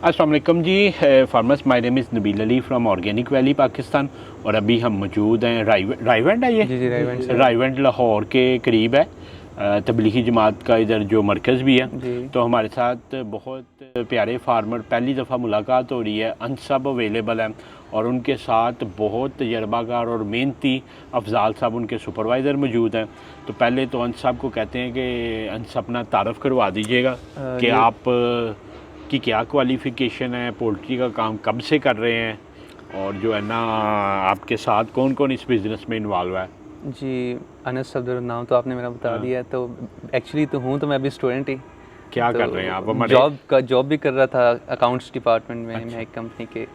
अस्सलाम वालेकुम जी farmers, my name is Nabeel Ali from Organic Valley Pakistan. और अभी हम मौजूद हैं रायवेंड है ये जी रायवेंड से। रायवेंड लाहौर के करीब है। तबलीगी जमात का इधर जो मरकज़ भी है। जी तो हमारे साथ बहुत प्यारे फार्मर, पहली दफ़ा मुलाकात हो रही है, अनसब अवेलेबल हैं और उनके साथ बहुत तजर्बाकार और मेहनती अफजाल साहब उनके सुपरवाइज़र मौजूद हैं। तो पहले तो अनसब को कहते हैं कि अनसब अपना तारफ़ करवा दीजिएगा कि ये आप की क्या क्वालिफ़िकेशन है, पोल्ट्री का काम कब से कर रहे हैं और जो है ना आपके साथ कौन कौन इस बिज़नेस में इन्वॉल्व है। जी अनस सफदर नाम तो आपने मेरा बता दिया है। तो एक्चुअली तो हूँ तो मैं अभी स्टूडेंट ही। क्या तो कर रहे हैं आप हमारे? जॉब भी कर रहा था अकाउंट्स डिपार्टमेंट में। अच्छा। मैं एक कंपनी के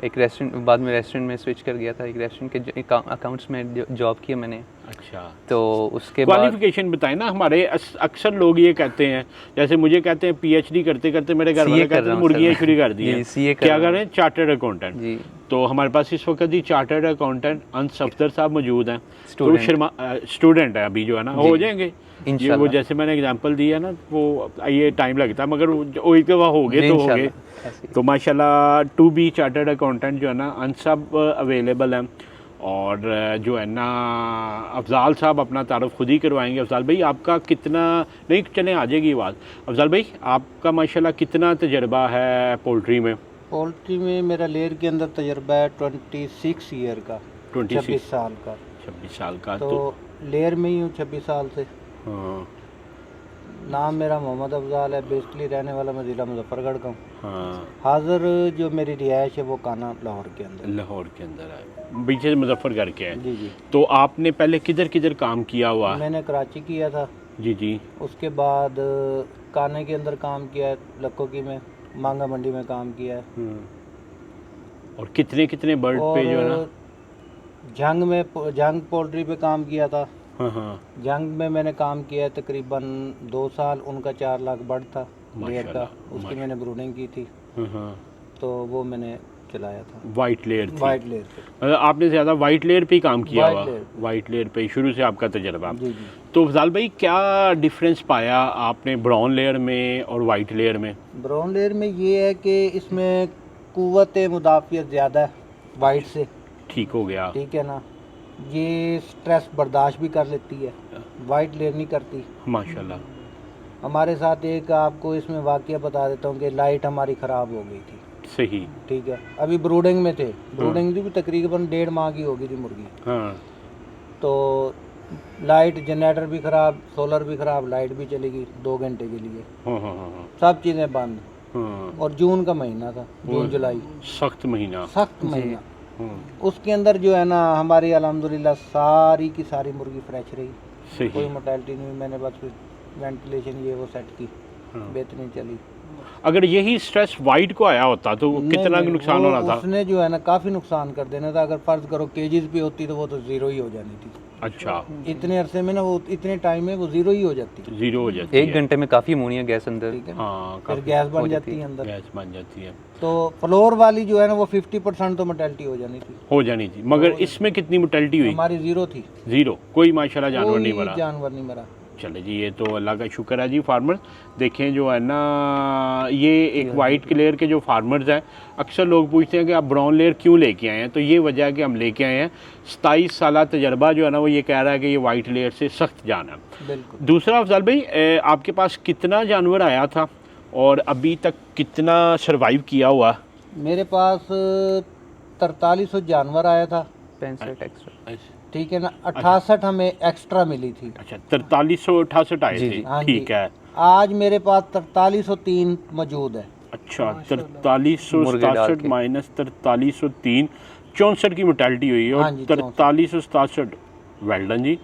एक रेस्टोरेंट, बाद में रेस्टोरेंट में स्विच कर गया था। एक रेस्टोरेंट के अकाउंट्स में जॉब किया मैंने। अच्छा, तो उसके बाद क्वालिफिकेशन बताएं ना। हमारे अक्सर लोग ये कहते हैं, जैसे मुझे कहते हैं पीएचडी करते करते मेरे घर वाले सीए कर कहते रहा हैं हूँ मुर्गियाँ सर शुरू कर दी जी हैं। सीए कर क्या रहा कर रहे हूँ हैं? Chartered accountant. जी। तो हमारे पास इस वक्त ही चार्टर्ड अकाउंटेंट अंस सफदर साहब मौजूद हैं। तो स्टूडेंट स्टूडेंट है अभी, जो है ना जी हो जाएंगे ये। वो इंशाल्लाह जैसे मैंने एग्जांपल दिया ना, वो ये टाइम लगता है, मगर वो एक दफ़ा हो गए जी तो हो गए। इंशाल्लाह ऐसे ही। तो माशाल्लाह टू बी चार्टर्ड अकाउंटेंट जो है ना अनसब अवेलेबल हैं। और जो है ना अफजाल साहब अपना तारुफ खुद ही करवाएंगे। अफजाल भाई आपका कितना, नहीं चलें आ जाएगी बात। अफजाल भाई आपका माशाल्लाह कितना तजर्बा है पोल्ट्री में? पोल्ट्री में मेरा लेयर के अंदर तजर्बा है 26 ईयर का, 26 26 साल का। 26 साल का। तो लेयर में ही हूँ 26 साल से। हाँ नाम मेरा मोहम्मद अफजाल है। बेसिकली रहने वाला मैं ज़िला मुजफ्फरगढ़ का हूँ। हाँ, हाज़िर जो मेरी रिहाइश है वो काना लाहौर के अंदर। लाहौर के अंदर है, पीछे मुजफ्फरगढ़ के हैं। जी जी। तो आपने पहले किधर किधर काम किया हुआ? मैंने कराची किया था। जी जी। उसके बाद काने के अंदर काम किया है, लक्कोकी में, मांगा मंडी में काम किया है। और कितने कितने बर्ड पे जो है ना? और जंग पोल्ट्री पे काम किया था। हाँ हाँ, जंग में मैंने काम किया है तकरीबन 2 साल। उनका 4 लाख बर्ड था लेयर का, उसकी मैंने ब्रूडिंग की थी। हाँ, तो वो मैंने चलाया था। वाइट लेयर थी। वाइट लेयर पे। मतलब आपने ज़्यादा वाइट लेयर पे ही काम किया वाइट हुआ? लेयर। वाइट लेयर पे शुरू से आपका तजर्बा। जी जी। तो अफजाल भाई क्या डिफरेंस पाया आपने ब्राउन लेयर में और वाइट लेयर में? ब्राउन लेयर में ये है कि इसमें कुव्वत मुदाफ़ियत ज़्यादा है वाइट से। ठीक हो गया। ठीक है ना, ये स्ट्रेस बर्दाश्त भी कर लेती है, वाइट लेयर नहीं करती। माशाल्लाह। हमारे साथ एक आपको इसमें वाक़या बता देता हूँ कि लाइट हमारी ख़राब हो गई थी। सही। ठीक है, अभी ब्रूडिंग में थे। ब्रूडिंग भी तकरीबन 1.5 माह की हो गई थी मुर्गी। हाँ तो लाइट, जनरेटर भी ख़राब, सोलर भी ख़राब, लाइट भी चली गई 2 घंटे के लिए। हाँ हाँ हाँ सब चीज़ें बंद। हाँ। और जून का महीना था, जून जुलाई, सख्त महीना। सख्त जी। महीना। हाँ, उसके अंदर जो है ना हमारी अल्हम्दुलिल्लाह सारी की सारी मुर्गी फ्रेश रही, कोई सही। मोर्टेलिटी नहीं हुई। मैंने बस वेंटिलेशन ये वो सेट की, हाँ। बेहतरीन चली। अगर यही स्ट्रेस वाइट को आया होता तो कितना नहीं, नुकसान वो होना था? उसने जो है ना काफ़ी नुकसान कर देना था। अगर फ़र्ज़ करो केजीज पे होती तो वो तो ज़ीरो ही हो जानी थी। अच्छा, इतने अरसे में ना, वो इतने टाइम में वो ज़ीरो ही हो जाती। जीरो हो जाती एक है। घंटे में काफ़ी अमोनिया गैस अंदर। ठीक है, हाँ, फिर काफी गैस हो बन जाती जाती है अंदर। गैस बन जाती है। तो फ्लोर वाली जो है ना वो 50% तो मोर्टेलिटी हो जानी थी। हो जानी थी, मगर इसमें कितनी मोर्टेलिटी हुई? हमारी ज़ीरो थी, जीरो। कोई माशाल्लाह जानवर नहीं कोई मरा। जानवर नहीं मरा। चले जी, ये तो अल्लाह का शुक्र है जी। फार्मर देखें जो है ना, ये एक वाइट लेयर के जो फार्मर्स हैं, अक्सर लोग पूछते हैं कि आप ब्राउन लेयर क्यों लेके आए हैं। तो ये वजह है कि हम लेके आए हैं 27 साल तजर्बा जो है ना, वो ये कह रहा है कि ये वाइट लेयर से सख्त जान है। बिल्कुल। दूसरा अफजाल भाई, आपके पास कितना जानवर आया था और अभी तक कितना सरवाइव किया हुआ? मेरे पास 4300 जानवर आया था। 65 एक्स्ट्रा। ठीक है ना, 68 हमें एक्स्ट्रा मिली थी। अच्छा, 4368 आए जी, थे। जी। हाँ जी। ठीक है। आज मेरे पास 4303 मौजूद है। अच्छा, मुर्गे डाल 4367 के। माइनस 4303, 64 की मोर्टेलिटी हुई है। हाँ और जी, 4367, वेल डन जी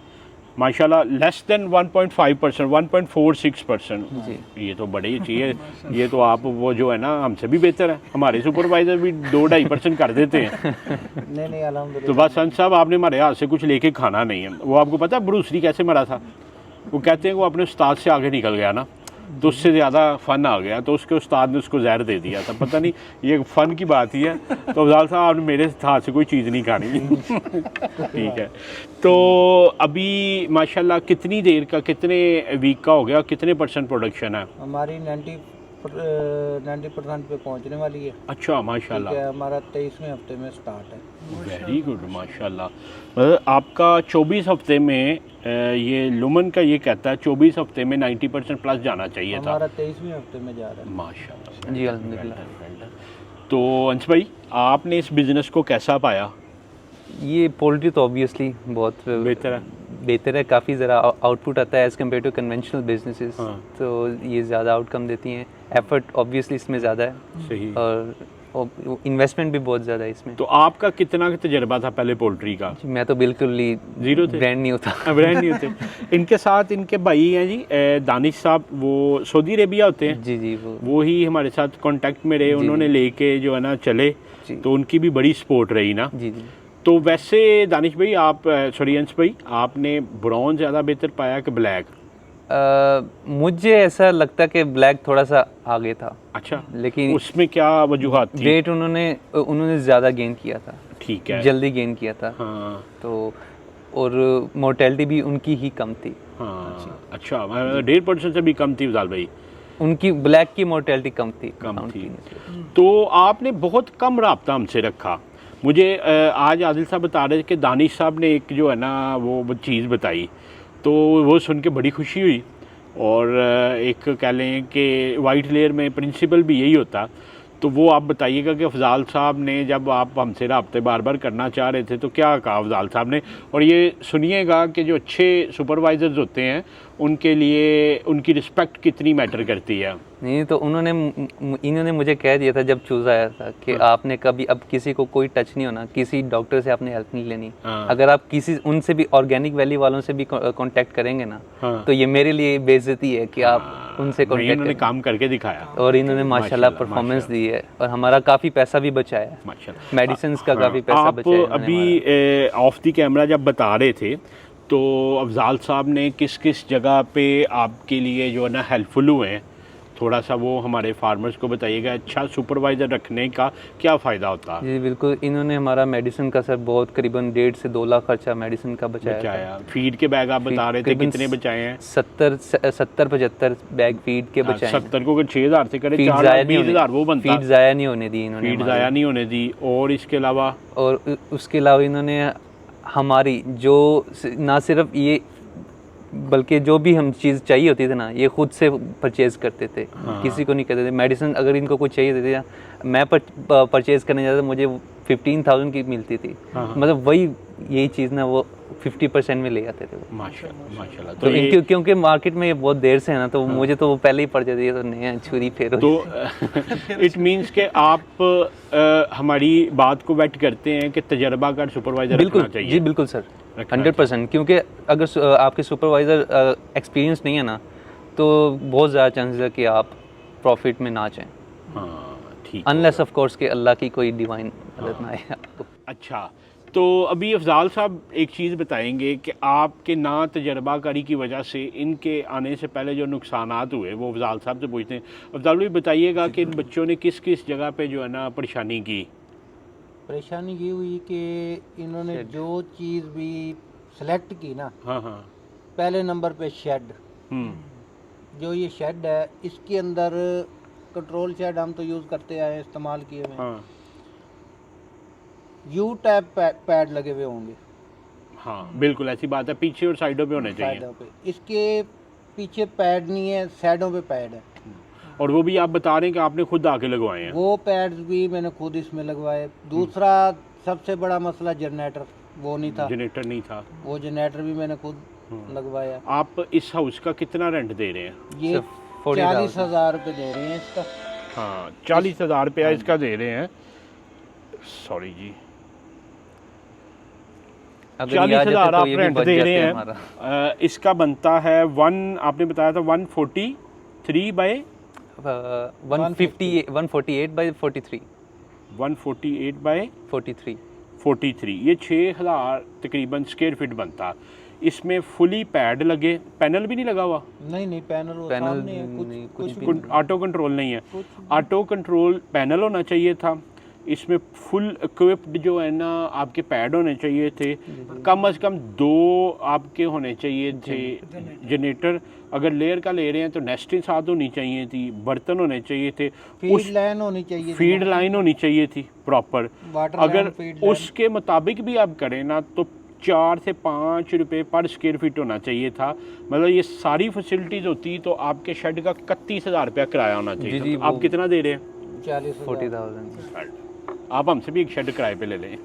माशाल्लाह। Less than 1.5%, 1.46%। जी। ये तो बड़े ही चाहिए। ये तो आप वो जो है ना हमसे भी बेहतर है। हमारे सुपरवाइजर भी 2-2.5% कर देते हैं। नहीं नहीं, तो अल्हम्दुलिल्लाह। बस संत साहब, आपने हमारे हाथ से कुछ लेके खाना नहीं है। वो आपको पता है ब्रूस ली कैसे मरा था? वो कहते हैं वो अपने उस्ताद से आगे निकल गया ना, तो उससे ज़्यादा फ़न आ गया, तो उसके उस्ताद ने उसको जहर दे दिया था। पता नहीं, ये फ़न की बात ही है। तो अफजाल साहब, आपने मेरे हाथ से कोई चीज़ नहीं खानी। ठीक है। तो अभी माशाल्लाह कितनी देर का, कितने वीक का हो गया, कितने % प्रोडक्शन है? हमारी 90 90% पे पहुंचने वाली है। अच्छा माशाल्लाह, ठीक है, हमारा 23वें हफ्ते में स्टार्ट है। वेरी गुड माशाल्लाह। मतलब आपका 24 हफ्ते में ये लुमन का ये कहता है 24 हफ्ते में 90% प्लस जाना चाहिए था। हमारा 23वें हफ्ते में जा रहा है। माशाल्लाह जी अल्हम्दुलिल्लाह। तो अंश भाई, आपने इस बिज़नेस को कैसा पाया? ये पोल्ट्री तो ऑब्वियसली बहुत बेहतर है, काफ़ी ज़रा आउटपुट आता है as compared to conventional businesses. हाँ। तो ये ज़्यादा आउटकम देती हैं, एफर्ट ऑब्वियसली इसमें ज़्यादा है सही। और इन्वेस्टमेंट भी बहुत ज़्यादा है इसमें। तो आपका कितना तजर्बा था पहले पोल्ट्री का? जी, मैं तो बिल्कुल ही जीरो थे, ब्रांड नहीं होता। ब्रांड नहीं होते। इनके साथ इनके भाई हैं जी दानिश साहब, वो सऊदी अरेबिया होते हैं। जी जी वो ही हमारे साथ कांटेक्ट में रहे, उन्होंने लेके जो है ना चले, तो उनकी भी बड़ी सपोर्ट रही ना। जी जी। तो वैसे दानिश भाई आप सॉरी अंश भाई, आपने ब्राउन ज़्यादा बेहतर पाया कि ब्लैक? मुझे ऐसा लगता कि ब्लैक थोड़ा सा आगे था। अच्छा, लेकिन उसमें क्या वजूहात थी? वेट उन्होंने ज़्यादा गेन किया था, ठीक है, जल्दी गेन किया था। हाँ तो और मोर्टेलिटी भी उनकी ही कम थी। हाँ। अच्छा, 1.5% से भी कम थी विशाल भाई? उनकी ब्लैक की मोर्टेलिटी कम थी। तो आपने बहुत कम राब्ता हमसे रखा। मुझे आज आदिल साहब बता रहे थे कि दानिश साहब ने एक जो है ना वो चीज़ बताई, तो वो सुन के बड़ी खुशी हुई। और एक कह लें कि वाइट लेयर में प्रिंसिपल भी यही होता। तो वो आप बताइएगा कि अफजाल साहब ने जब आप हमसे रब्ते बार बार करना चाह रहे थे तो क्या कहा अफजाल साहब ने? और ये सुनिएगा कि जो अच्छे सुपरवाइजर्स होते हैं उनके लिए उनकी रिस्पेक्ट कितनी मैटर करती है। नहीं तो इन्होंने मुझे कह दिया था जब चूज़ आया था कि आपने कभी अब किसी को कोई टच नहीं होना, किसी डॉक्टर से आपने हेल्प नहीं लेनी। अगर आप किसी उनसे भी ऑर्गेनिक वैली वालों से भी कांटेक्ट करेंगे ना, तो ये मेरे लिए बेइज्जती है कि आप उनसे कांटेक्ट इन्होंने काम करके दिखाया और इन्होंने माशाल्लाह परफॉर्मेंस दी है और हमारा काफ़ी पैसा भी बचाया है, माशाल्लाह। मेडिसिन का काफ़ी पैसा बचाया है। आप अभी ऑफ द कैमरा जब बता रहे थे तो अफजाल साहब ने किस किस जगह पे आपके लिए जो है ना हेल्पफुल हुए हैं, थोड़ा सा वो हमारे फार्मर्स को बताइएगा। अच्छा सुपरवाइज़र रखने का क्या फ़ायदा होता है? जी बिल्कुल, इन्होंने हमारा मेडिसिन का सर बहुत करीबन 1.5 से 2 लाख खर्चा मेडिसिन का बचाया। फीड के बैग आप बता रहे थे कितने बचाए हैं? 70-75 बैग फीड के बचाए। 70 को अगर 6,000 से करें 4,20,000 वो बनता। फीड ज़ाया नहीं होने दी इन्होंने, फीड ज़ाया नहीं होने दी। और इसके अलावा इन्होंने हमारी जो ना सिर्फ ये बल्कि जो भी हम चीज़ चाहिए होती थी ना, ये खुद से परचेज करते थे। किसी को नहीं कहते थे। मेडिसिन अगर इनको कुछ चाहिए होती थी, मैं परचेज करने जाता मुझे 15,000 की मिलती थी। मतलब वही यही चीज़ ना वो 50% में ले आते थे। माशाल्लाह। तो क्योंकि मार्केट में ये बहुत देर से है ना, तो मुझे तो वो पहले ही पड़ जाती है, तो नहीं छुरी फेरो। तो इट मीन्स के आप हमारी बात को वेट करते हैं कि तजर्बाकार सुपरवाइजर रखना चाहिए। जी बिल्कुल सर, 100%। क्योंकि अगर आपके सुपरवाइज़र एक्सपीरियंस नहीं है ना, तो बहुत ज़्यादा चांसेस है कि आप प्रॉफिट में ना जाएं। हाँ ठीक, अनलेस ऑफ कोर्स कि अल्लाह की कोई डिवाइन मदद ना आए आपको। अच्छा, तो अभी अफजाल साहब एक चीज़ बताएंगे कि आपके ना तजर्बाकारी की वजह से इनके आने से पहले जो नुकसानात हुए वो अफजाल साहब से पूछते हैं। अफजाल भाई बताइएगा कि इन बच्चों ने किस किस जगह पे जो है ना परेशानी की? परेशानी ये हुई कि इन्होंने जो चीज़ भी सेलेक्ट की ना, हाँ हाँ, पहले नंबर पे शेड, जो ये शेड है इसके अंदर कंट्रोल शेड हम तो यूज़ करते आए, इस्तेमाल किए हुए। हाँ यू टाइप पैड लगे हुए होंगे। हाँ बिल्कुल ऐसी बात है, पीछे और साइडों पे होने चाहिए। साइडों पे, इसके पीछे पैड नहीं है, साइडों पे पैड है। और वो भी आप बता रहे हैं कि आपने खुद आके लगवाए हैं? वो पैड्स भी मैंने खुद इसमें लगवाए। दूसरा सबसे बड़ा मसला जनरेटर, वो नहीं था। जनरेटर नहीं था, वो जनरेटर भी मैंने खुद लगवाया। आप इस हाउस का कितना रेंट दे रहे हैं? ये 40,000 रुपये दे रहे हैं इसका। हाँ 40,000 रुपया इसका दे रहे हैं। सॉरी जी, 40,000 आप रेंट दे रहे हैं। इसका बनता है आपने बताया था 143 बाय 148 बाय 43। 148 बाय 43। ये 6,000 तकरीबन स्क्वायर फीट बनता। इसमें फुली पैड लगे, पैनल भी नहीं लगा हुआ? नहीं पैनल सामने है, कुछ ऑटो कंट्रोल नहीं है। ऑटो कंट्रोल पैनल होना चाहिए था, इसमें फुल इक्विप्ड जो है ना आपके पैड होने चाहिए थे, कम से कम 2 आपके होने चाहिए थे जनरेटर। अगर लेयर का ले रहे हैं तो नेस्टिंग साथ होनी चाहिए थी, बर्तन होने चाहिए थे, फीड लाइन होनी चाहिए, फीड लाइन होनी चाहिए थी प्रॉपर। वाटर अगर लाइन, फीड लाइन। उसके मुताबिक भी आप करें ना तो 4 से 5 रुपए पर स्क्वायर फीट होना चाहिए था। मतलब ये सारी फैसिलिटीज़ होती तो आपके शेड का 31,000 रुपया किराया होना चाहिए जी, था। आप कितना दे रहे हैं? 40,000। आप हमसे भी एक शेड किराए पे ले लें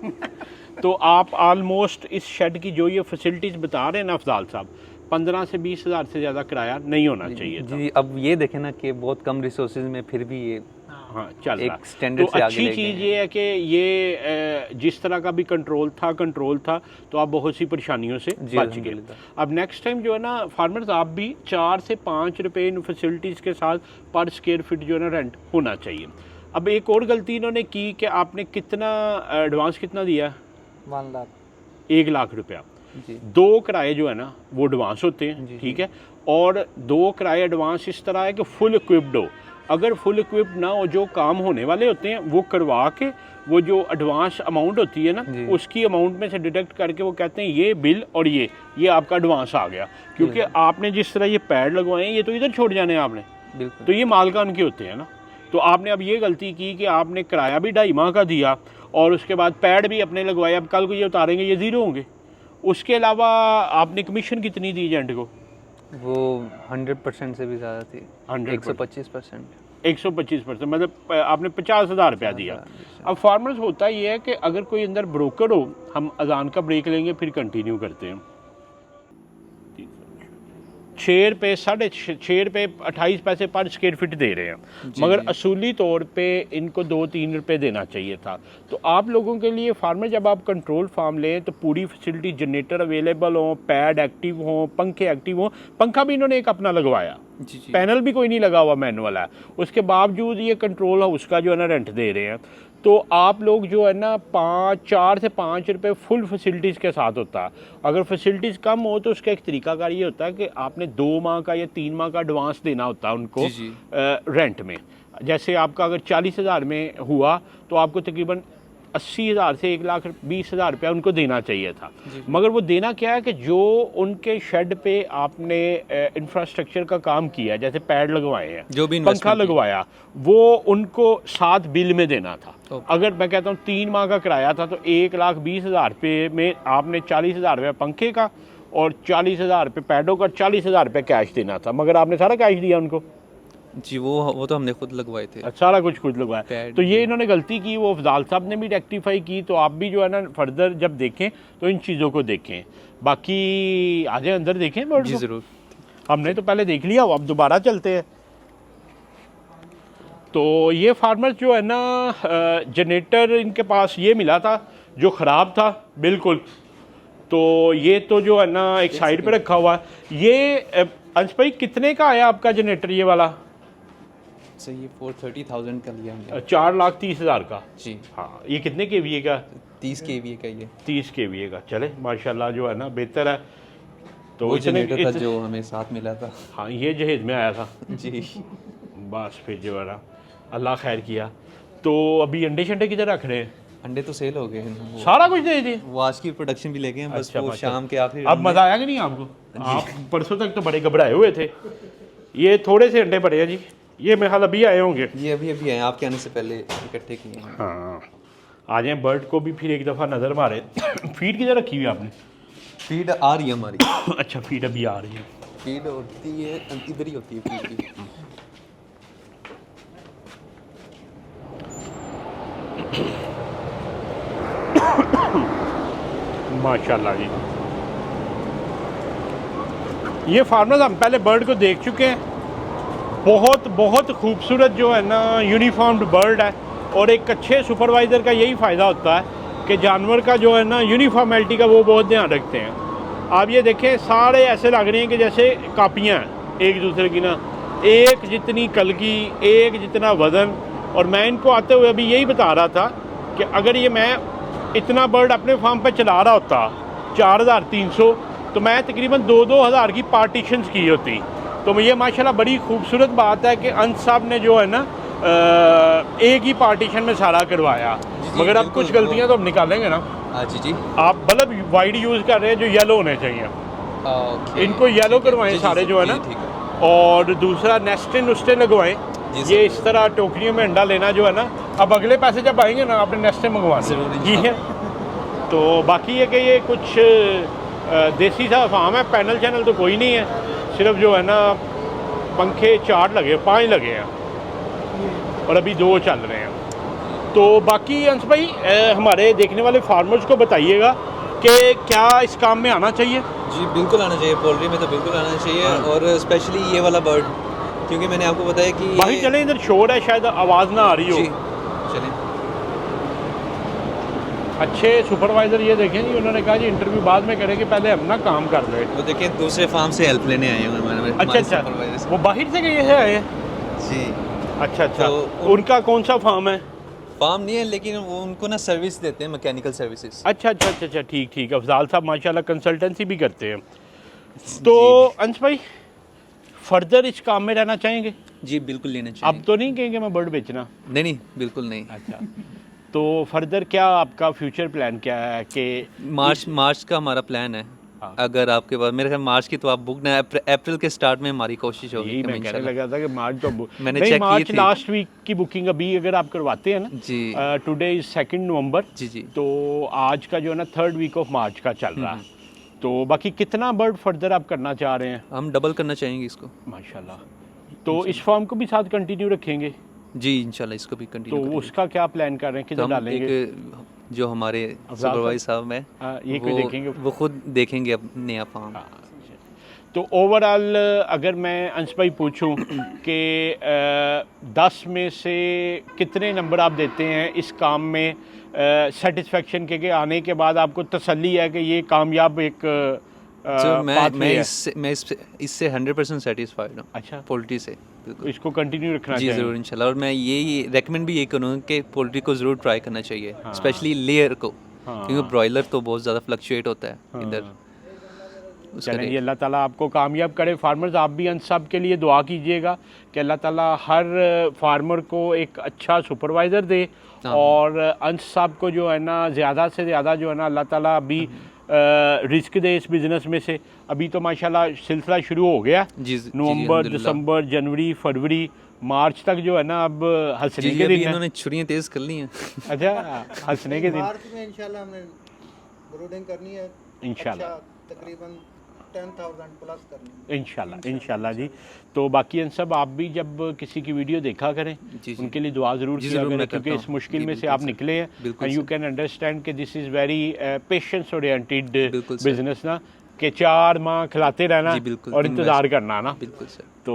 तो आप ऑलमोस्ट इस शेड की जो ये फैसिलिटीज़ बता रहे हैं ना अफजाल साहब, 15 से 20,000 से ज़्यादा किराया नहीं होना चाहिए था। जी, अब ये देखें ना कि बहुत कम रिसोर्सेज में फिर भी ये हाँ चल रहा। एक स्टैंडर्ड तो से आगे अच्छी ले गए चीज़ हैं। ये है कि ये जिस तरह का भी कंट्रोल था तो आप बहुत सी परेशानियों से जी, बच गए। अल्हम्दुलिल्लाह। अब नेक्स्ट टाइम जो है ना फार्मर्स, आप भी 4 से 5 रुपए इन फैसिलिटीज़ के साथ पर स्क्वायर फीट जो है ना रेंट होना चाहिए। अब एक और गलती इन्होंने की कि आपने कितना एडवांस कितना दिया? 1 लाख। 1 लाख रुपया। जी 2 किराए जो है ना वो एडवांस होते हैं, जी, ठीक है। और 2 किराए एडवांस इस तरह है कि फुल इक्विप्ड हो। अगर फुल इक्विप्ड ना हो, जो काम होने वाले होते हैं वो करवा के वो जो एडवांस अमाउंट होती है ना जी। उसकी अमाउंट में से डिडक्ट करके वो कहते हैं ये बिल और ये आपका एडवांस आ गया, क्योंकि आपने जिस तरह ये पैड लगवाए हैं ये तो इधर छोड़ जाने हैं आपने, बिल्कुल। तो ये मालकान के होते हैं ना। तो आपने अब ये गलती की कि आपने किराया भी 2.5 माह का दिया और उसके बाद पैड भी अपने लगवाए। अब कल को ये उतारेंगे ये ज़ीरो होंगे। उसके अलावा आपने कमीशन कितनी दी एजेंट को? वो 100% से भी ज़्यादा थी, 125%। 125%, मतलब आपने 50,000 रुपया दिया। अब फार्मर्स होता ये है कि अगर कोई अंदर ब्रोकर हो, हम अजान का ब्रेक लेंगे फिर कंटिन्यू करते हैं। 6 रुपये 6.5 रुपये 28 पैसे पर स्क्वायर फीट दे रहे हैं, मगर असूली तौर पे इनको 2-3 रुपये देना चाहिए था। तो आप लोगों के लिए फार्मर, जब आप कंट्रोल फार्म लें तो पूरी फैसिलिटी, जनरेटर अवेलेबल हो, पैड एक्टिव हो, पंखे एक्टिव हो। पंखा भी इन्होंने एक अपना लगवाया, पैनल भी कोई नहीं लगा हुआ, मैनुअल है। उसके बावजूद ये कंट्रोल हाउस का जो है ना रेंट दे रहे हैं। तो आप लोग जो है ना 4 से 5 रुपये फुल फैसिलिटीज़ के साथ होता है। अगर फैसिलिटीज़ कम हो तो उसका एक तरीकाकार ये होता है कि आपने 2 माह का या 3 माह का एडवांस देना होता है उनको रेंट में। जैसे आपका अगर 40,000 में हुआ तो आपको तकरीबन 80,000 से 1,20,000 रुपया उनको देना चाहिए था। मगर वो देना क्या है कि जो उनके शेड पे आपने इंफ्रास्ट्रक्चर का काम किया, जैसे पैड लगवाए हैं, जो भी पंखा लगवाया, वो उनको साथ बिल में देना था। अगर मैं कहता हूँ 3 माह का किराया था तो 1,20,000 रुपये में आपने 40,000 रुपये पंखे का और 40,000 रुपये पैडों का, 40,000 रुपये कैश देना था, मगर आपने सारा कैश दिया उनको। जी, वो तो हमने खुद लगवाए थे, सारा कुछ खुद लगवाया। पैड तो ये इन्होंने गलती की, वो अफजाल साहब ने भी रेक्टिफाई की। तो आप भी जो है ना फर्दर जब देखें तो इन चीज़ों को देखें। बाकी आ जाए अंदर देखें बर्ड जी को। ज़रूर। हमने तो पहले देख लिया, अब दोबारा चलते हैं। तो ये फार्मर्स जो है ना जनरेटर इनके पास ये मिला था जो ख़राब था बिल्कुल। तो ये तो जो है ना एक साइड पे रखा हुआ है। ये अंश भाई कितने का आया आपका जनरेटर ये वाला? सही, ये 430,000 का लिया हमने। 4,30,000 का। जी हाँ, ये कितने केवीए का? 30 kVA का ये। 30 केवीए का। चले माशाल्लाह जो है ना बेहतर है। तो वो इतने जनरेटर था जो हमें साथ मिला था। हाँ, ये जहेज में आया था। जी बस फिर जो है ना अल्लाह खैर किया। तो अभी अंडे शंडे किधर रख रहे हैं? अंडे तो सेल हो गए हैं, सारा कुछ दे दिए। वो आज की प्रोडक्शन भी ले गए हैं, बस अच्छा, वो अच्छा। शाम के आखिरी अब मज़ा आया कि नहीं आपको? आप परसों तक तो बड़े घबराए हुए थे। ये थोड़े से अंडे पड़े हैं जी, ये मेरे ख्याल अभी आए होंगे। ये अभी आए, आपके आने से पहले इकट्ठे किए हैं। हाँ, आ जाए बर्ड को भी फिर एक दफ़ा नज़र मारे। फीड किधर रखी हुई है आपने? फीड आ रही है हमारी। अच्छा, फीड अभी आ रही है। फीड होती है इधर ही होती है फीड की। माशाल्लाह जी। ये फार्मर्स हम पहले बर्ड को देख चुके हैं। बहुत बहुत खूबसूरत जो है ना यूनिफॉर्म्ड बर्ड है। और एक अच्छे सुपरवाइज़र का यही फ़ायदा होता है कि जानवर का जो है ना यूनिफॉर्मेलिटी का वो बहुत ध्यान रखते हैं। आप ये देखें, सारे ऐसे लग रहे हैं कि जैसे कापियाँ हैं एक दूसरे की ना, एक जितनी कलगी, एक जितना वज़न। और मैं इनको आते हुए अभी यही बता रहा था कि अगर ये मैं इतना बर्ड अपने फार्म पे चला रहा होता 4,300, तो मैं तकरीबन 2-2 हज़ार की पार्टीशंस की होती। तो ये माशाल्लाह बड़ी खूबसूरत बात है कि अंस साहब ने जो है ना एक ही पार्टीशन में सारा करवाया, मगर अब कुछ गलतियां तो हम निकालेंगे ना। हाँ जी जी। आप बल्ब वाइड यूज़ कर रहे हैं जो येलो होने चाहिए, ओके, इनको येलो करवाएं सारे जो है ना। ठीक है। और दूसरा नेस्टिन उस्टे लगवाएं। जी सर। ये इस तरह टोकरियों में अंडा लेना जो है ना, अब अगले पैसे जब आएंगे ना आपने नेस्टे मंगवाना, ज़रूर, ठीक है। तो बाकी ये कि ये कुछ देसी सा फार्म है, पैनल चैनल तो कोई नहीं है, सिर्फ जो है ना पंखे 4 लगे, 5 लगे हैं और अभी 2 चल रहे हैं। तो बाकी अंश भाई हमारे देखने वाले फार्मर्स को बताइएगा कि क्या इस काम में आना चाहिए। जी बिल्कुल आना चाहिए, पोल्ट्री में तो बिल्कुल आना चाहिए। और स्पेशली ये वाला बर्ड, क्योंकि मैंने आपको बताया कि बाकी चले, इधर शोर है, शायद आवाज़ ना आ रही हो। जी चलें। अच्छे सुपरवाइज़र ये देखें जी, उन्होंने कहा जी इंटरव्यू बाद में करेंगे, पहले हम ना काम कर रहे। वो देखिए दूसरे फार्म से हेल्प लेने आए हैं हमारे अच्छा अच्छा, supervisor से। वो बाहर से गए हैं आए हैं? जी अच्छा अच्छा, तो उनका कौन सा फार्म है? फार्म नहीं है, लेकिन वो उनको ना सर्विस देते हैं, मैकेनिकल सर्विसेज। अच्छा अच्छा अच्छा अच्छा, ठीक ठीक। अफजाल साहब माशाल्लाह कंसल्टेंसी भी करते हैं। तो अंश भाई फर्दर इस काम में रहना चाहेंगे? जी बिल्कुल लेना चाहिए। अब तो नहीं कहेंगे मैं बर्ड बेचना? नहीं नहीं बिल्कुल नहीं। अच्छा, तो फर्दर क्या आपका फ्यूचर प्लान क्या है कि मार्च का हमारा प्लान है। हाँ। अगर आपके पास मेरे ख्याल मार्च की तो आप बुक ना, अप्रैल के स्टार्ट में हमारी कोशिश होगी यही कि मैं हम कहने इंशाल्लाह- लगा था कि मार्च तो मैंने नहीं, चेक की मार्च थी। लास्ट वीक की बुकिंग अभी अगर आप करवाते हैं ना, जी टुडे इज 2 नवंबर, जी जी। तो आज का जो है ना 3rd वीक ऑफ मार्च का चल रहा है। तो बाकी कितना बर्ड फर्दर आप करना चाह रहे हैं? हम डबल करना चाहेंगे इसको। माशाल्लाह। तो इस फॉर्म को भी साथ कंटिन्यू रखेंगे? जी इंशाल्लाह इसको भी तो कंटिन्यू करेंगे। उसका क्या प्लान कर रहे हैं, तो किधर हम डालेंगे? एक जो हमारे अफजाल सुपरवाइजर साहब हैं ये कोई देखेंगे? वो खुद देखेंगे अब नया फार्म। हाँ, तो ओवरऑल अगर मैं अंश भाई पूछूं कि 10 में से कितने नंबर आप देते हैं इस काम में सेटिस्फेक्शन के आने के बाद आपको तसल्ली है कि ये कामयाब एक तो मैं pathway है? इससे 100% सेटिस्फाइड हूँ। अच्छा, पोल्ट्री से तो बिल्कुल। इसको कंटिन्यू रखना जी चाहिए? ज़रूर इंशाल्लाह। और मैं यही रेकमेंड भी यही करूँगा कि पोल्ट्री को ज़रूर ट्राई करना चाहिए, हाँ। स्पेशली लेयर को, हाँ। क्योंकि ब्रॉयलर तो बहुत ज़्यादा फ्लक्चुएट होता है हाँ। इधर उसका चलें जी, रेट। अल्लाह ताला आपको कामयाब करे। फार्मर्स आप भी अंश साहब के लिए दुआ कीजिएगा कि अल्लाह ताला हर फार्मर को एक अच्छा सुपरवाइज़र दे, हाँ। और अंश साहब को जो है ना ज़्यादा से ज़्यादा जो है ना अल्लाह ताला अभी रिस्क दे इस बिज़नेस में से। अभी तो माशाल्लाह सिलसिला शुरू हो गया, जी जी, नवंबर, अल्हम्दुलिल्लाह। दिसंबर, जनवरी, फरवरी, मार्च तक जो है ना अब हंसने जी के अभी दिन है। इन्होंने छुरियाँ तेज़ कर ली हैं। अच्छा, हंसने के दिन मार्च में इंशाल्लाह हमने ब्रूडिंग करनी है इंशाल्लाह। अच्छा, तकरीबन 10,000 प्लस करनी है इंशाल्लाह इंशाल्लाह जी। तो बाकी इन सब आप भी जब किसी की वीडियो देखा करें, जी, जी। उनके लिए दुआ ज़रूर जी, किया ज़रूर करें, मैं क्योंकि करता इस हूँ। मुश्किल जी, में से बिल्कुल आप सर। निकले हैं। बिल्कुल and you sir. Can understand कि this is very patience oriented बिल्कुल सर। बिजनेस ना, कि 4 माह खिलाते रहना जी, बिल्कुल, और invest- इंतज़ार करना ना। बिल्कुल सर। तो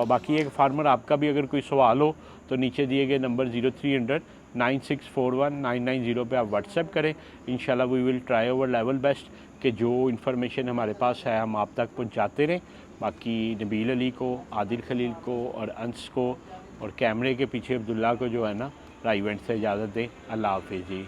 बाकी एक फार्मर आपका भी अगर कोई सवाल हो तो नीचे दिए गए नंबर 0300 9641 990 पे आप व्हाट्सएप करें। इंशाल्लाह we will try our level best कि जो इन्फॉर्मेशन हमारे पास है हम आप तक पहुंचाते रहें। बाकी नबील अली को, आदिल खलील को और अंस को और कैमरे के पीछे अब्दुल्ला को जो है ना राइवेंट से इजाज़त दें। अल्लाह हाफिज़ जी।